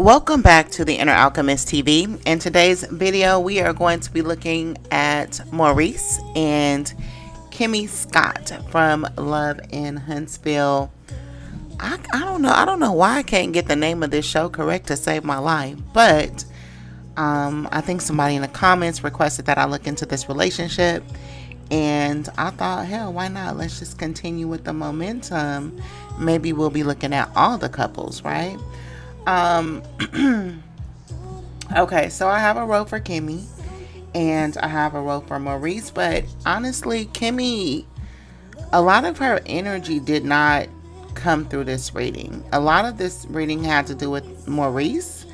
Welcome back to the InherAlchemist TV. In today's video, we are going to be looking at Maurice and Kimmi Scott from Love in Huntsville. I don't know why I can't get the name of this show correct to save my life, but I think somebody in the comments requested that I look into this relationship, and I thought, hell, why not? Let's just continue with the momentum. Maybe we'll be looking at all the couples, right? Okay, so I have a row for Kimmi and I have a row for Maurice, but honestly, Kimmi, a lot of her energy did not come through this reading. A lot of this reading had to do with Maurice.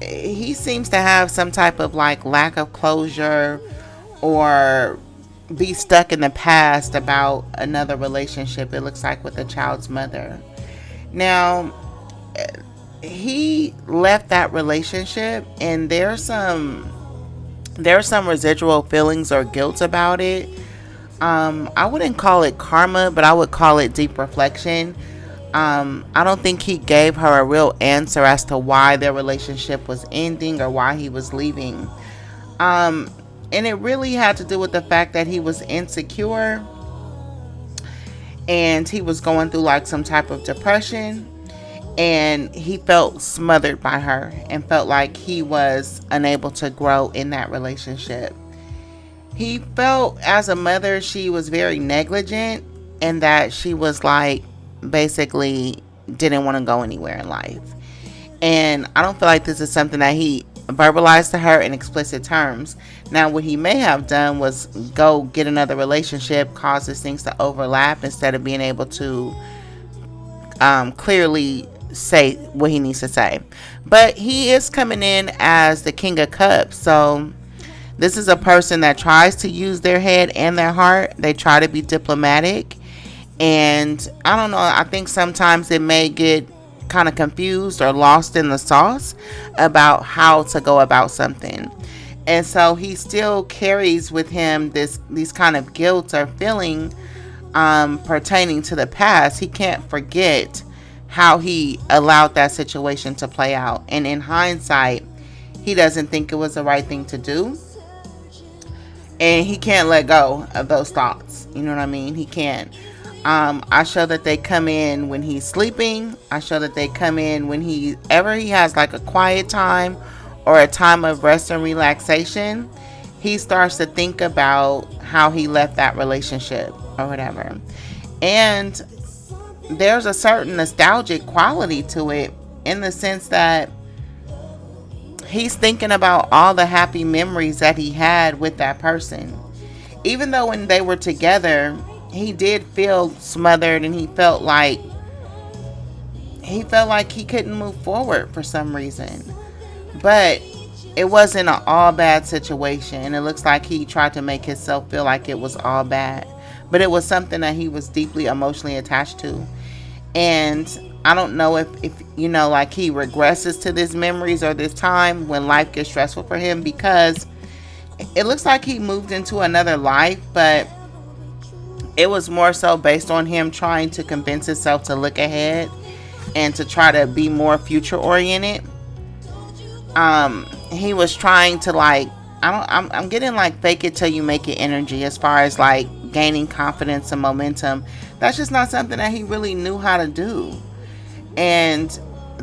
He seems to have some type of like lack of closure or be stuck in the past about another relationship, it looks like, with the child's mother. Now, he left that relationship and there's some residual feelings or guilt about it. I wouldn't call it karma, but I would call it deep reflection. I don't think he gave her a real answer as to why their relationship was ending or why he was leaving. And it really had to do with the fact that he was insecure and he was going through like some type of depression. And he felt smothered by her and felt like he was unable to grow in that relationship. He felt as a mother, she was very negligent and that she was like basically didn't want to go anywhere in life. And I don't feel like this is something that he verbalized to her in explicit terms. Now, what he may have done was go get another relationship, causes things to overlap instead of being able to clearly say what he needs to say. But he is coming in as the King of Cups, so this is a person that tries to use their head and their heart. They try to be diplomatic, and I don't know, I think sometimes it may get kind of confused or lost in the sauce about how to go about something. And so he still carries with him these kind of guilt or feeling pertaining to the past. He can't forget how he allowed that situation to play out. And in hindsight, he doesn't think it was the right thing to do. And he can't let go of those thoughts. You know what I mean? He can't. I show that they come in when he's sleeping. I show that they come in when he has like a quiet time or a time of rest and relaxation. He starts to think about how he left that relationship or whatever. And there's a certain nostalgic quality to it in the sense that he's thinking about all the happy memories that he had with that person. Even though when they were together, he did feel smothered and he felt like he couldn't move forward for some reason. But it wasn't an all bad situation. It looks like he tried to make himself feel like it was all bad. But it was something that he was deeply emotionally attached to. And I don't know if you know, like he regresses to these memories or this time when life gets stressful for him, because it looks like he moved into another life, but it was more so based on him trying to convince himself to look ahead and to try to be more future oriented. He was trying to like, I'm getting like fake it till you make it energy as far as like gaining confidence and momentum. That's just not something that he really knew how to do. And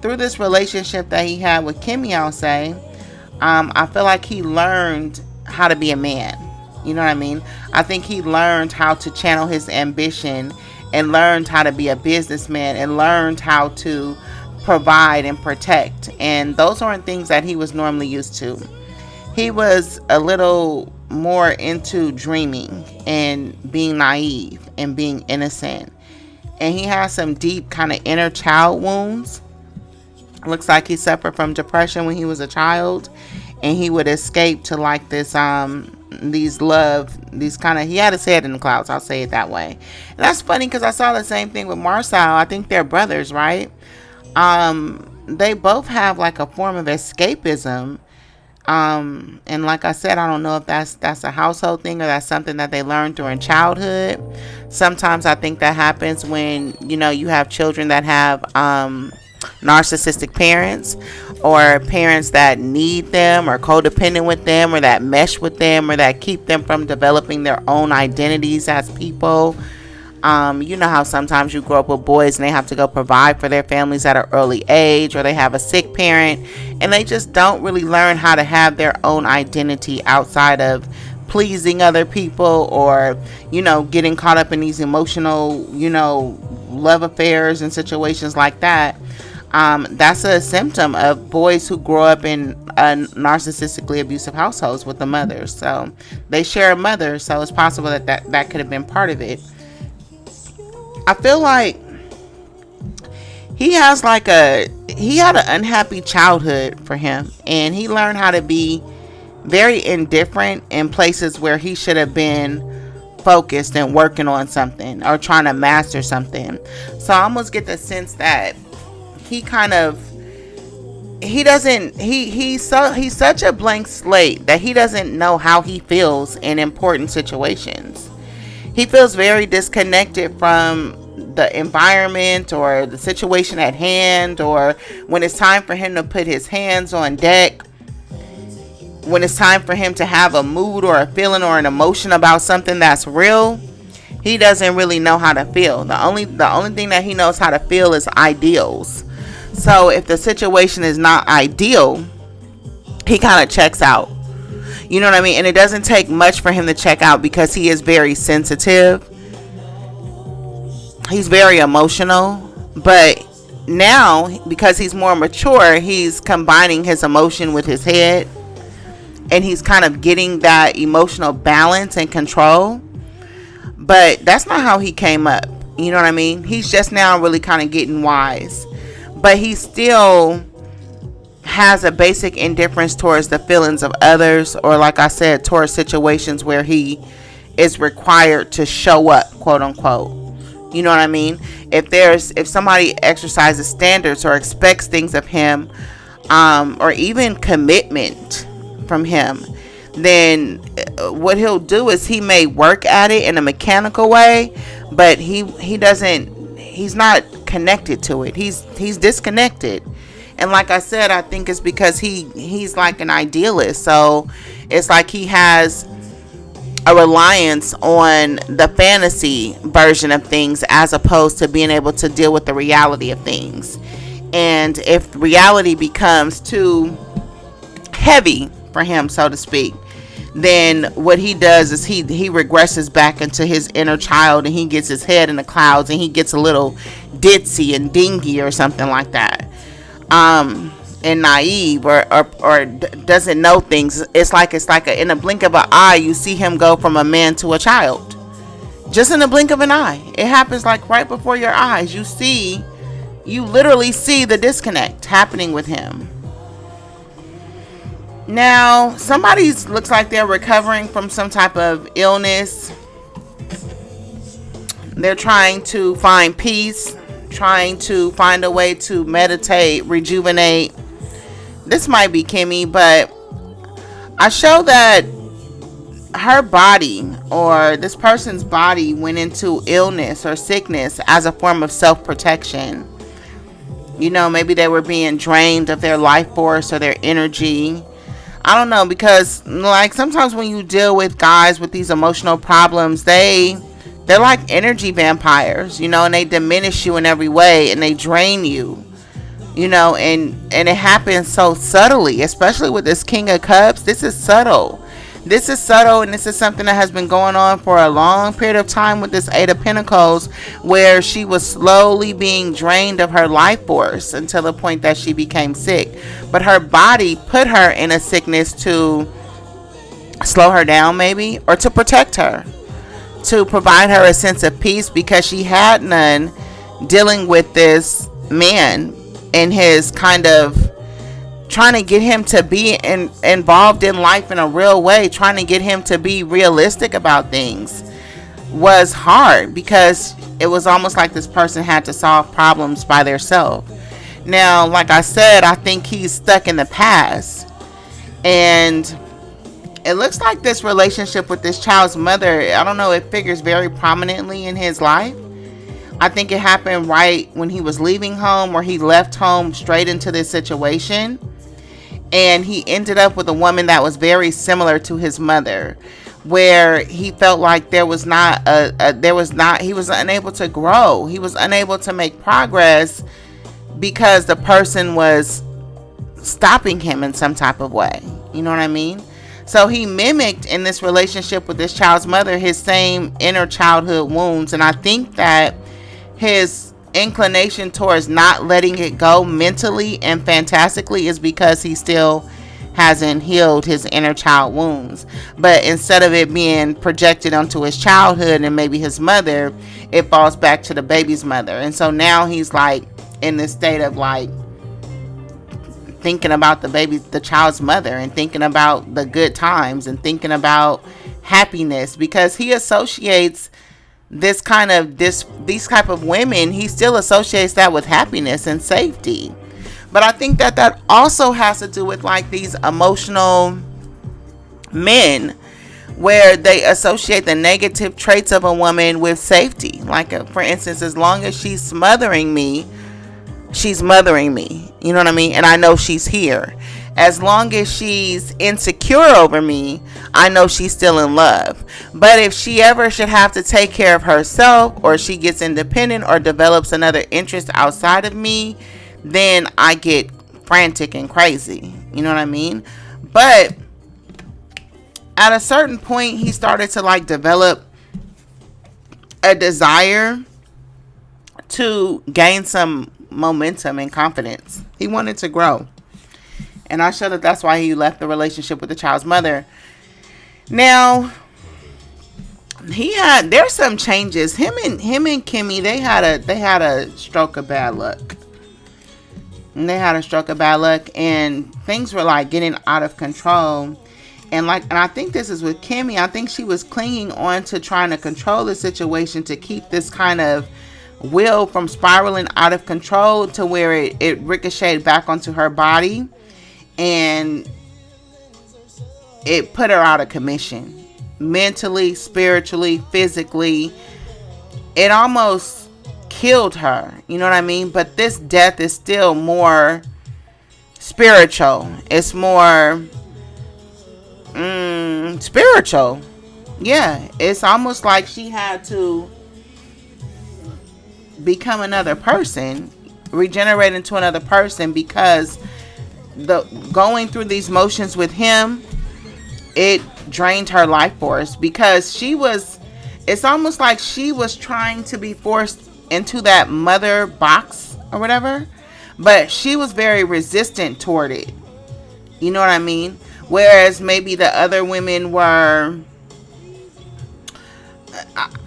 through this relationship that he had with Kimmi, I'll say, I feel like he learned how to be a man. You know what I mean? I think he learned how to channel his ambition and learned how to be a businessman and learned how to provide and protect. And those aren't things that he was normally used to. He was a little more into dreaming and being naive and being innocent. And he has some deep kind of inner child wounds. Looks like he suffered from depression when he was a child. And he would escape to like this, he had his head in the clouds, I'll say it that way. And that's funny because I saw the same thing with Marcel. I think they're brothers, right? They both have like a form of escapism. And like I said, I don't know if that's a household thing or that's something that they learned during childhood. Sometimes I think that happens when, you know, you have children that have narcissistic parents, or parents that need them or codependent with them or that mesh with them or that keep them from developing their own identities as people. You know how sometimes you grow up with boys and they have to go provide for their families at an early age, or they have a sick parent and they just don't really learn how to have their own identity outside of pleasing other people, or getting caught up in these emotional love affairs and situations like that. That's a symptom of boys who grow up in narcissistically abusive households with the mothers. So they share a mother, so it's possible that could have been part of it. I feel like he had an unhappy childhood for him, and he learned how to be very indifferent in places where he should have been focused and working on something or trying to master something. So I almost get the sense that he's such a blank slate that he doesn't know how he feels in important situations. He feels very disconnected from the environment or the situation at hand, or when it's time for him to put his hands on deck, when it's time for him to have a mood or a feeling or an emotion about something that's real. He doesn't really know how to feel. The only thing that he knows how to feel is ideals. So if the situation is not ideal, he kind of checks out. You know what I mean? And it doesn't take much for him to check out because he is very sensitive. He's very emotional. But now, because he's more mature, he's combining his emotion with his head. And he's kind of getting that emotional balance and control. But that's not how he came up. You know what I mean? He's just now really kind of getting wise. But he still has a basic indifference towards the feelings of others, or like I said, towards situations where he is required to show up, quote unquote. You know what I mean? If somebody exercises standards or expects things of him, or even commitment from him, then what he'll do is he may work at it in a mechanical way, but he's not connected to it. He's disconnected. And like I said, I think it's because he's like an idealist. So it's like he has a reliance on the fantasy version of things as opposed to being able to deal with the reality of things. And if reality becomes too heavy for him, so to speak, then what he does is he regresses back into his inner child, and he gets his head in the clouds, and he gets a little ditzy and dingy or something like that, and naive or doesn't know things. It's like in a blink of an eye, you see him go from a man to a child, just in a blink of an eye. It happens like right before your eyes. You literally see the disconnect happening with him. Now, somebody looks like they're recovering from some type of illness. They're trying to find peace, trying to find a way to meditate, rejuvenate. This might be Kimmi, but I show that her body, or this person's body, went into illness or sickness as a form of self-protection. Maybe they were being drained of their life force or their energy. I don't know, because like sometimes when you deal with guys with these emotional problems, they're like energy vampires, and they diminish you in every way, and they drain you, and it happens so subtly, especially with this King of Cups. This is subtle, and this is something that has been going on for a long period of time with this Eight of Pentacles, where she was slowly being drained of her life force until the point that she became sick. But her body put her in a sickness to slow her down, maybe, or to protect her, to provide her a sense of peace, because she had none, dealing with this man and his kind of trying to get him to be involved in life in a real way, trying to get him to be realistic about things, was hard, because it was almost like this person had to solve problems by themselves. Now, like I said, I think he's stuck in the past, and it looks like this relationship with this child's mother, I don't know, it figures very prominently in his life. I think it happened right when he was leaving home, or he left home straight into this situation. And he ended up with a woman that was very similar to his mother, where he felt like he was unable to grow. He was unable to make progress because the person was stopping him in some type of way. You know what I mean? So he mimicked in this relationship with this child's mother his same inner childhood wounds. And I think that his inclination towards not letting it go mentally and fantastically is because he still hasn't healed his inner child wounds. But instead of it being projected onto his childhood and maybe his mother, it falls back to the baby's mother. And so now he's like in this state of like thinking about the child's mother, and thinking about the good times, and thinking about happiness, because he associates these type of women, he still associates that with happiness and safety. But I think that also has to do with like these emotional men, where they associate the negative traits of a woman with safety. Like, for instance, as long as she's smothering me, she's mothering me. You know what I mean? And I know she's here. As long as she's insecure over me, I know she's still in love. But if she ever should have to take care of herself, or she gets independent, or develops another interest outside of me, then I get frantic and crazy. You know what I mean? But at a certain point, he started to like develop a desire to gain some momentum and confidence. He wanted to grow. And I show that that's why he left the relationship with the child's mother. Now, there's some changes. Him and Kimmi, they had a stroke of bad luck. And and things were like getting out of control. And I think this is with Kimmi. I think she was clinging on to trying to control the situation to keep this kind of will from spiraling out of control, to where it ricocheted back onto her body, and it put her out of commission, mentally, spiritually, physically. It almost killed her. You know what I mean? But this death is still more spiritual. It's more spiritual. Yeah, it's almost like she had to become another person, regenerate into another person, because going through these motions with him, it drained her life force, because it's almost like she was trying to be forced into that mother box or whatever, but she was very resistant toward it. You know what I mean? Whereas maybe the other women were,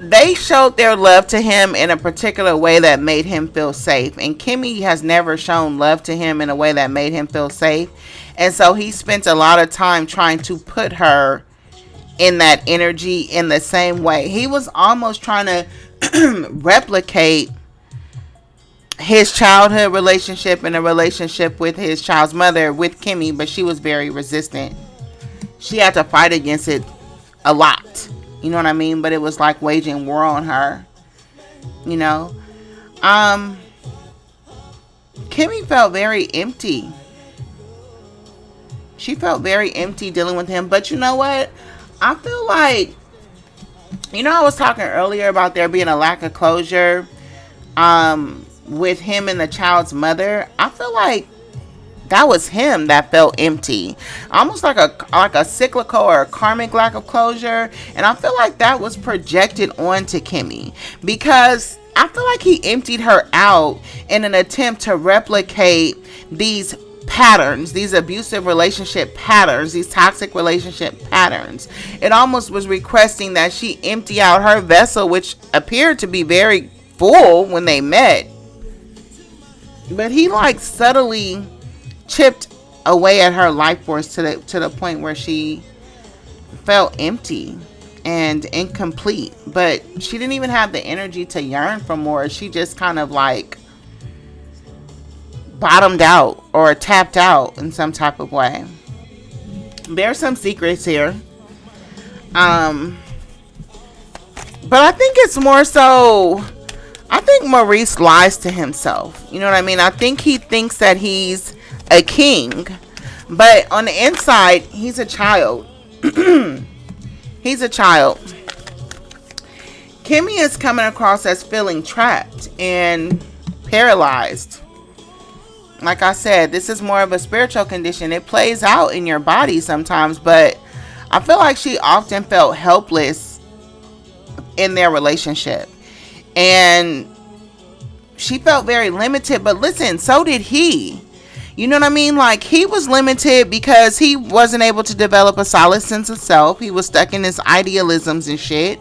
they showed their love to him in a particular way that made him feel safe. And Kimmi has never shown love to him in a way that made him feel safe. And so he spent a lot of time trying to put her in that energy in the same way. He was almost trying to replicate his childhood relationship and a relationship with his child's mother with Kimmi, but she was very resistant. She had to fight against it a lot. You know what I mean? But it was like waging war on her. You know? Kimmi felt very empty. She felt very empty dealing with him. But you know what? I feel like, I was talking earlier about there being a lack of closure with him and the child's mother. I feel like that was him that felt empty, almost like a cyclical or a karmic lack of closure. And I feel like that was projected onto Kimmi, because I feel like he emptied her out in an attempt to replicate these patterns, these abusive relationship patterns, these toxic relationship patterns. It almost was requesting that she empty out her vessel, which appeared to be very full when they met. But he like subtly chipped away at her life force to the point where she felt empty and incomplete. But she didn't even have the energy to yearn for more. She just kind of like bottomed out or tapped out in some type of way. There's some secrets here. But I think it's more so I think Maurice lies to himself. You know what I mean? I think he thinks that he's a king, but on the inside, he's a child. He's a child. Kimmi is coming across as feeling trapped and paralyzed. Like I said, this is more of a spiritual condition. It plays out in your body sometimes, but I feel like she often felt helpless in their relationship. And she felt very limited, but listen, so did he. You know what I mean? Like, he was limited because he wasn't able to develop a solid sense of self. He was stuck in his idealisms and shit.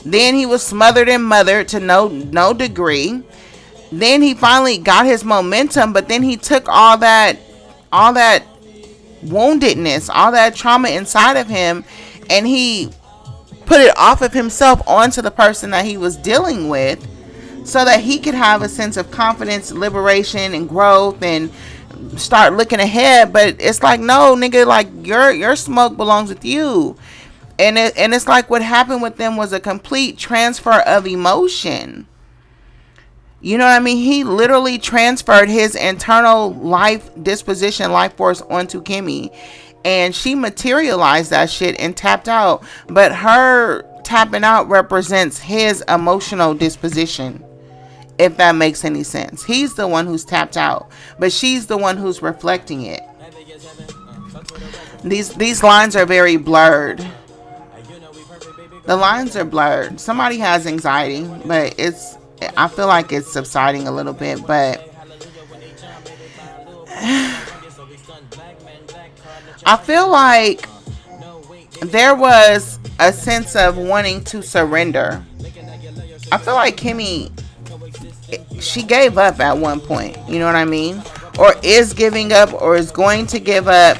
Then he was smothered and mothered to no degree. Then he finally got his momentum, but then he took all that woundedness, all that trauma inside of him, and he put it off of himself onto the person that he was dealing with, so that he could have a sense of confidence, liberation, and growth, and start looking ahead. But it's like, no, nigga, like your smoke belongs with you. And it's like what happened with them was a complete transfer of emotion. You know what I mean? He literally transferred his internal life disposition, life force onto Kimmi. And she materialized that shit and tapped out. But her tapping out represents his emotional disposition, if that makes any sense. He's the one who's tapped out, but she's the one who's reflecting it. These lines are very blurred. The lines are blurred. Somebody has anxiety, but I feel like it's subsiding a little bit, but I feel like there was a sense of wanting to surrender. I feel like Kimmi, she gave up at one point, you know what I mean? Or is giving up, or is going to give up.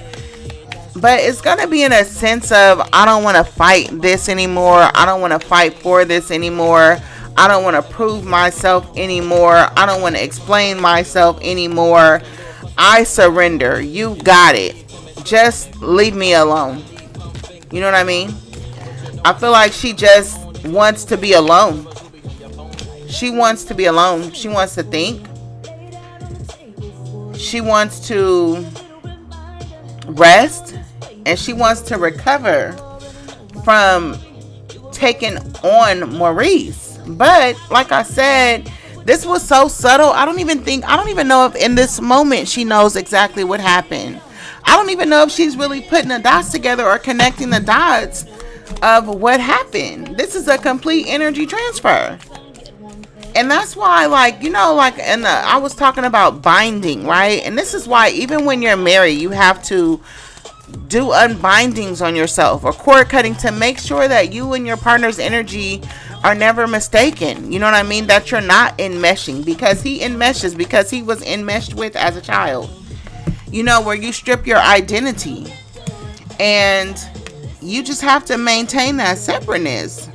But it's going to be in a sense of, I don't want to fight this anymore. I don't want to fight for this anymore. I don't want to prove myself anymore. I don't want to explain myself anymore. I surrender. You got it. Just leave me alone. You know what I mean? I feel like she just wants to be alone. She wants to be alone. She wants to think. She wants to rest. And she wants to recover from taking on Maurice. But like I said, this was so subtle. I don't even know if in this moment she knows exactly what happened. I don't even know if she's really putting the dots together or connecting the dots of what happened. This is a complete energy transfer. And that's why, like, you know, like, I was talking about binding, right? And this is why even when you're married, you have to do unbindings on yourself, or cord cutting, to make sure that you and your partner's energy are never mistaken. You know what I mean? That you're not enmeshing, because he enmeshes, because he was enmeshed with as a child. You know, where you strip your identity, and you just have to maintain that separateness.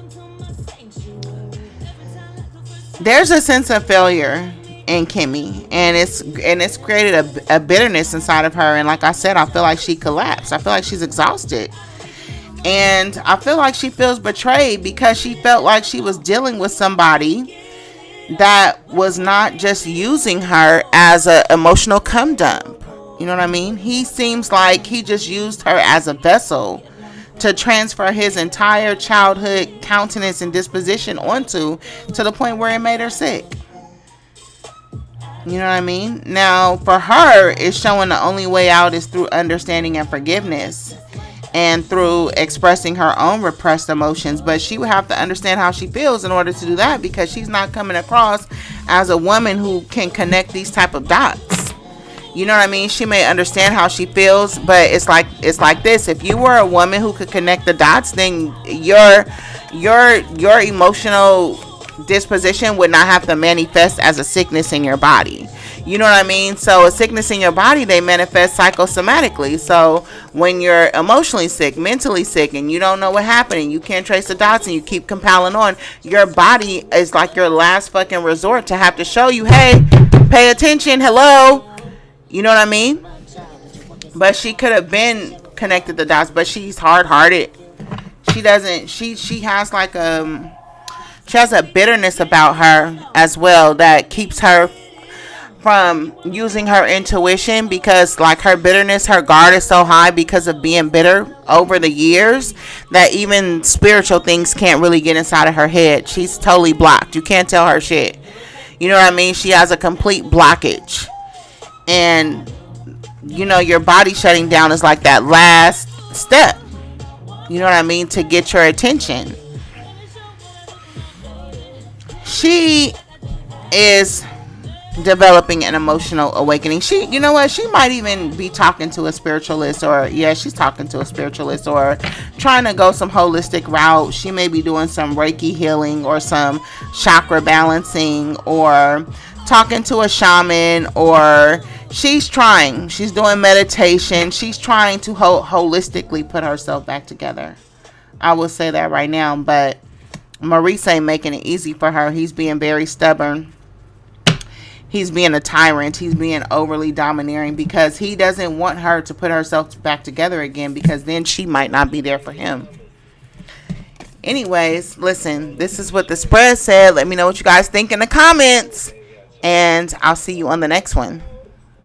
There's a sense of failure in Kimmi, and it's created a bitterness inside of her. And like I said, I feel like she collapsed. I feel like she's exhausted, and I feel like she feels betrayed because she felt like she was dealing with somebody that was not just using her as an emotional cum dump. You know what I mean? He seems like he just used her as a vessel to transfer his entire childhood countenance and disposition onto, to the point where it made her sick. You know what I mean? Now, for her, it's showing the only way out is through understanding and forgiveness, and through expressing her own repressed emotions. But she would have to understand how she feels in order to do that, because she's not coming across as a woman who can connect these type of dots. You know what I mean? She may understand how she feels, but it's like this. If you were a woman who could connect the dots, then your emotional disposition would not have to manifest as a sickness in your body. You know what I mean? So a sickness in your body, they manifest psychosomatically. So when you're emotionally sick, mentally sick, and you don't know what happened, and you can't trace the dots, and you keep compiling on, your body is like your last fucking resort to have to show you, hey, pay attention, hello. You know what I mean? But she could have been connected the dots, but she's hard-hearted. She has like She has a bitterness about her as well that keeps her from using her intuition, because like her bitterness, her guard is so high because of being bitter over the years that even spiritual things can't really get inside of her head. She's totally blocked. You can't tell her shit. You know what I mean? She has a complete blockage. And you know, your body shutting down is like that last step. You know what I mean? To get your attention. She is developing an emotional awakening. She, you know what? She might even be talking to a spiritualist, or yeah, she's talking to a spiritualist, or trying to go some holistic route. She may be doing some Reiki healing or some chakra balancing, or talking to a shaman, or she's doing meditation. She's trying to holistically put herself back together. I will say that right now, but Maurice ain't making it easy for her. He's being very stubborn. He's being a tyrant. He's being overly domineering because he doesn't want her to put herself back together again, because then she might not be there for him. Anyways, listen, this is what the spread said. Let me know what you guys think in the comments, and I'll see you on the next one.